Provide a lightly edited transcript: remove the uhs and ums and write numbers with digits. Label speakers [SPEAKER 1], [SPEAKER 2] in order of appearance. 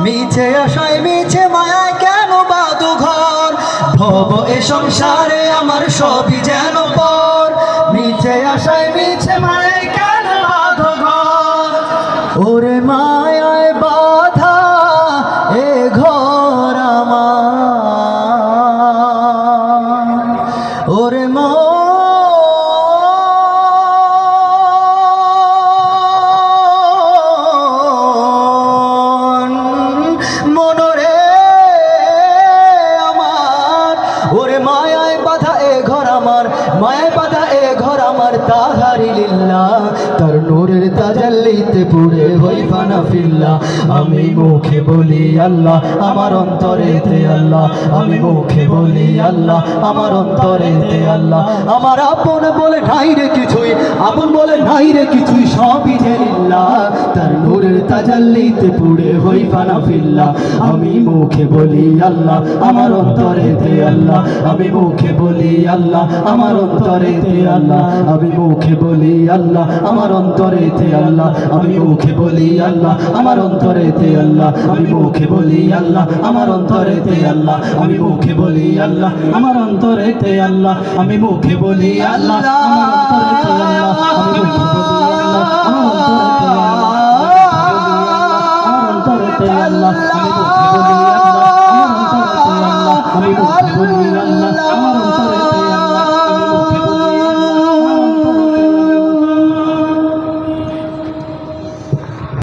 [SPEAKER 1] মিছে আশায় মিছে মায়ায় কেন বাঁধো ঘর, ভব এ সংসারে আমার সবই যেন পর। মিছে আশায় মিছে মায়ায় কেন বাঁধো ঘর, ওরে মায়ায় বাঁধা এ ঘর আমার, ওরে মনরে আমার, ওরে মায়ায় বাঁধা এ ঘর আমার, মায়ায় বাঁধা এ ঘর আমার। তাহারি লিল্লাহ তার নূরের তাজাল্লিতে পুড়ে হই ফানা ফিল্লাহ। আমি মুখে বলি আল্লাহ, আমার অন্তরেতে আল্লাহ। আমি মুখে বলি আল্লাহ, আমার অন্তরেতে আল্লাহ। আমার আপন বলে নাই রে কিছুই, আপন বলে নাই রে কিছুই, সবই যে লিল্লাহ তার নূরের তাজাল্লিতে পুড়ে হই ফানা ফিল্লাহ। আমি মুখে বলি আল্লাহ, আমার অন্তরেতে আল্লাহ। আমি মুখে বলি আল্লাহ, আমার অন্তরেতে আল্লাহ। আমি মুখে বলি আল্লাহ, আমার অন্তরেতে আল্লাহ। আমি মুখে বলি আল্লাহ, আমার অন্তরেতে আল্লাহ। আমি মুখে বলি আল্লাহ, আমার অন্তরেতে আল্লাহ। আমি মুখে বলি আল্লাহ, আমার অন্তরেতে আল্লাহ। আমি মুখে বলি আল্লাহ, আমার অন্তরেতে আল্লাহ। আমি মুখে বলি আল্লাহ, আমার অন্তরেতে আল্লাহ। আমার অন্তরেতে আল্লাহ। আমি মুখে বলি আল্লাহ।